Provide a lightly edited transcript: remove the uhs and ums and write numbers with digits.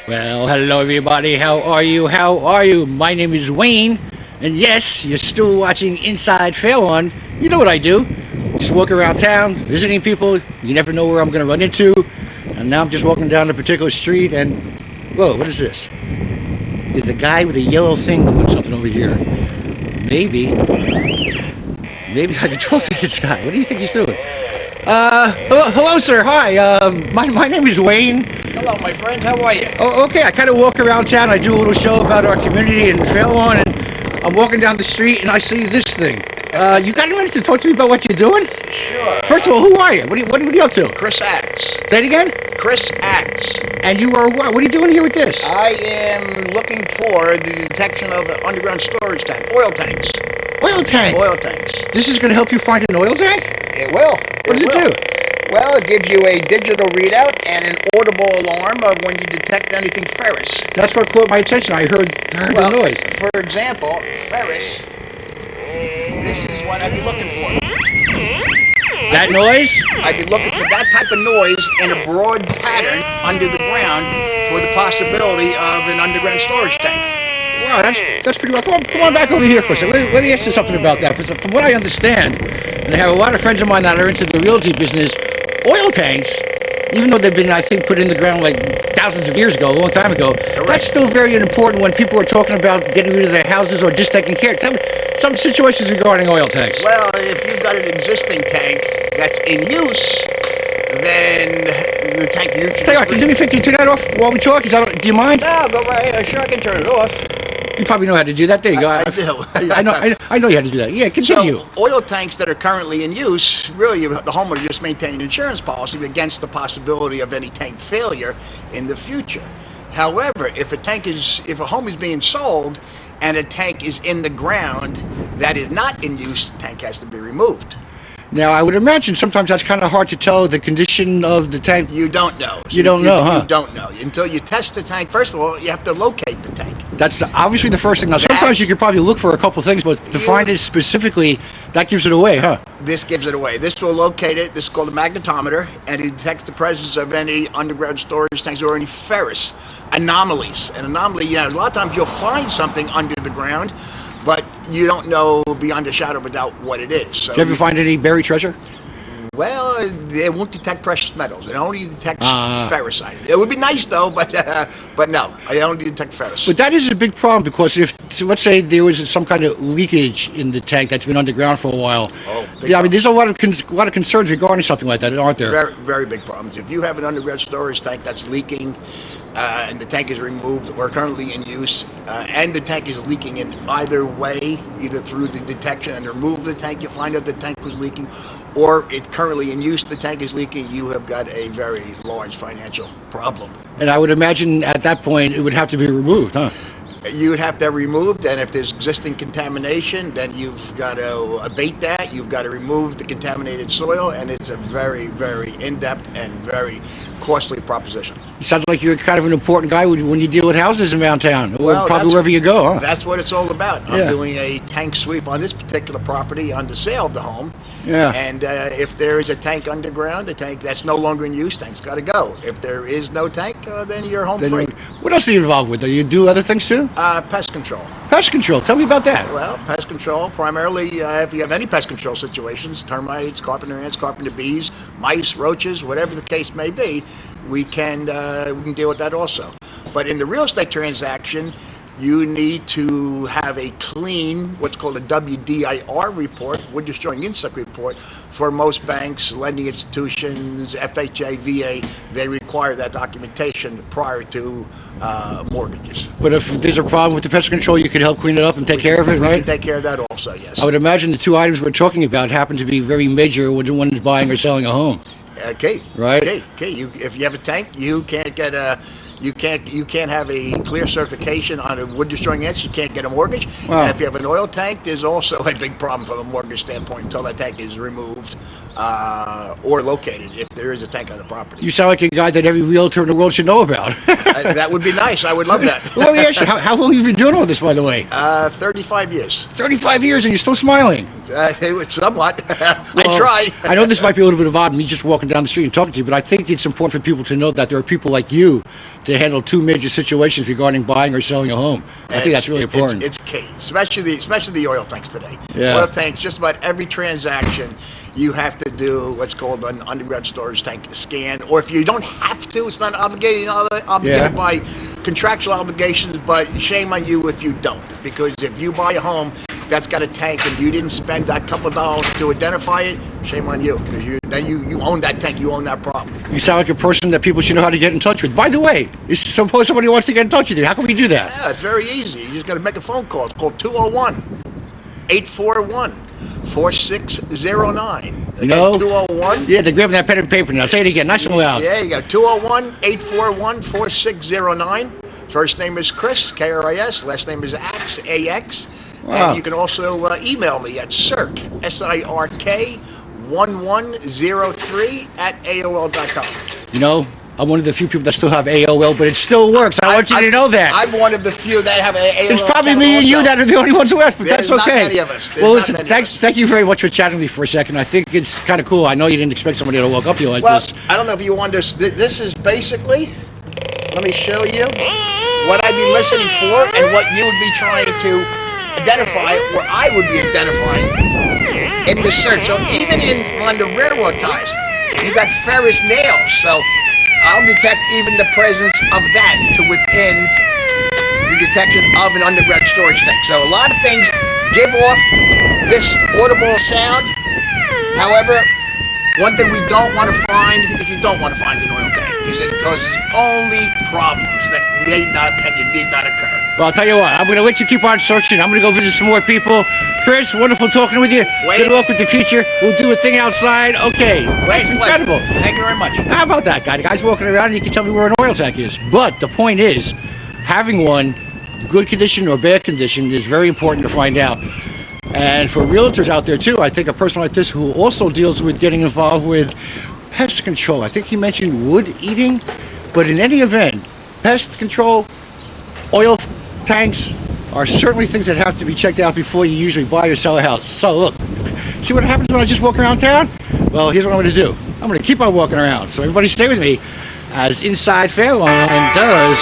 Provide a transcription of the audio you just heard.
Well, hello everybody. How are you? How are you? My name is Wayne, and yes, you're still watching Inside Fail On. You know what I do? Just walk around town, visiting people. You never know where I'm going to run into. And now I'm just walking down a particular street, and whoa, what is this? There's a guy with a yellow thing doing something over here. Maybe I can talk to this guy. What do you think he's doing? Hello, sir. Hi. My name is Wayne. Hello, my friend. How are you? Oh, okay. I kind of walk around town. I do a little show about our community and fail on, and I'm walking down the street and I see this thing. You got a minute to talk to me about what you're doing? Sure. First of all, who are you? What are you up to? Kris Ax. Say it again? Kris Ax. And you are what? What are you doing here with this? I am looking for the detection of an underground storage tank. Oil tanks. Oil tank. Oil tanks. This is going to help you find an oil tank? It will. What does it do? Well, it gives you a digital readout and an audible alarm of when you detect anything ferrous. That's what caught my attention. I heard the noise. For example, ferrous. This is what I'd be looking for. That noise? I'd be looking for that type of noise in a broad pattern under the ground for the possibility of an underground storage tank. Wow, that's pretty well. Come on back over here for a second. Let me ask you something about that. Because from what I understand, and I have a lot of friends of mine that are into the realty business, oil tanks, even though they've been, I think, put in the ground like thousands of years ago, a long time ago, that's still very important when people are talking about getting rid of their houses or just taking care. Tell me some situations regarding oil tanks. Well, if you've got an existing tank that's in use, then the tank usually... Tell you what, can you do me a favor? Can you turn that off while we talk? Do you mind? No, go right ahead. Sure, I can turn it off. You probably know how to do that. There you go. I do. I know you how to do that. Yeah, continue. So, oil tanks that are currently in use, really, the homeowner just maintain an insurance policy against the possibility of any tank failure in the future. However, if a home is being sold and a tank is in the ground that is not in use, the tank has to be removed. Now, I would imagine sometimes that's kind of hard to tell the condition of the tank. You don't know. You don't know, huh? You don't know. Until you test the tank. First of all, you have to locate the tank. That's obviously the first thing. Now, sometimes you could probably look for a couple things, but to find it specifically, that gives it away, huh? This gives it away. This will locate it. This is called a magnetometer, and it detects the presence of any underground storage tanks or any ferrous anomalies. An anomaly, a lot of times you'll find something under the ground, but you don't know beyond a shadow of a doubt what it is. So did you ever find any buried treasure? Well, it won't detect precious metals. It only detects ferrous items. It would be nice though, but no, I only detect ferrous. But that is a big problem because so let's say there was some kind of leakage in the tank that's been underground for a while. Yeah, I mean, there's a lot of concerns regarding something like that, aren't there? Very, very big problems. If you have an underground storage tank that's leaking, and the tank is removed or currently in use, and the tank is leaking in either way, either through the detection and remove the tank, you find out the tank was leaking, or it currently in use, the tank is leaking, you have got a very large financial problem. And I would imagine at that point it would have to be removed, huh? You would have to have removed, and if there's existing contamination, then you've got to abate that. You've got to remove the contaminated soil, and it's a very, very in-depth and very costly proposition. It sounds like you're kind of an important guy when you deal with houses around town, or well, probably wherever you go, huh? That's what it's all about. I'm doing a tank sweep on this particular property on the sale of the home. Yeah. And if there is a tank underground, a tank that's no longer in use, tank's got to go. If there is no tank, then you're home free. What else are you involved with? Do you do other things too? Pest control. Pest control. Tell me about that. Well, pest control, primarily if you have any pest control situations, termites, carpenter ants, carpenter bees, mice, roaches, whatever the case may be, we can deal with that also. But in the real estate transaction, you need to have a clean, what's called a WDIR report, wood destroying insect report, for most banks, lending institutions, FHA, VA. They require that documentation prior to mortgages. But if there's a problem with the pest control, you can help clean it up and take care of it, right? We can take care of that also, yes. I would imagine the two items we're talking about happen to be very major when one is buying or selling a home. Okay. Right. Okay. If you have a tank, you can't get a. You can't have a clear certification on a wood destroying ants. You can't get a mortgage. Wow. And if you have an oil tank, there's also a big problem from a mortgage standpoint until that tank is removed or located, if there is a tank on the property. You sound like a guy that every realtor in the world should know about. That would be nice. I would love that. Well, let me ask you, how long have you been doing all this, by the way? 35 years. 35 years, and you're still smiling. Somewhat. I try. I know this might be a little bit of odd, me just walking down the street and talking to you, but I think it's important for people to know that there are people like you to handle two major situations regarding buying or selling a home. I think that's really important. It's key, especially the oil tanks today. Yeah. Oil tanks, just about every transaction, you have to do what's called an underground storage tank scan. Or if you don't have to, it's not obligated by contractual obligations, but shame on you if you don't. Because if you buy a home that's got a tank and you didn't spend that couple dollars to identify it, shame on you. Because you own that tank, you own that problem. You sound like a person that people should know how to get in touch with. By the way, suppose somebody wants to get in touch with you. How can we do that? Yeah, it's very easy. You just got to make a phone call. It's called 201-841-4609. You know? 201. Yeah, they're grabbing that pen and paper now. Say it again, nice and loud. Yeah, you got 201-841-4609. First name is Kris, K-R-I-S. Last name is Ax, A-X. Wow. And you can also email me at SIRK, S-I-R-K, 1103 at AOL.com. You know, I'm one of the few people that still have AOL, but it still works. I want you to know that. I'm one of the few that have AOL. It's probably me and you that are the only ones who have, but that's okay. There's not many of us. Well, listen, thank you very much for chatting with me for a second. I think it's kind of cool. I know you didn't expect somebody to walk up to you like this. Well, I don't know if you want to. This is basically, let me show you what I'd be listening for and what you would be trying to identify, or I would be identifying in the search. So even on the railroad ties, you got ferrous nails. So I'll detect even the presence of that to within the detection of an underground storage tank. So a lot of things give off this audible sound. However, one thing we don't want to find is you don't want to find an oil tank because it causes only problems that need not occur. Well, I'll tell you what, I'm going to let you keep on searching. I'm going to go visit some more people. Kris, wonderful talking with you. Good luck with the future. We'll do a thing outside. Okay. That's incredible. Thank you very much. How about that guy? The guy's walking around and you can tell me where an oil tank is. But the point is, having one, good condition or bad condition, is very important to find out. And for realtors out there too, I think a person like this who also deals with getting involved with pest control. I think he mentioned wood eating, but in any event, pest control, oil tanks are certainly things that have to be checked out before you usually buy or sell a house. So look, see what happens when I just walk around town? Well, here's what I'm going to do. I'm going to keep on walking around. So everybody stay with me as Inside Fairlawn does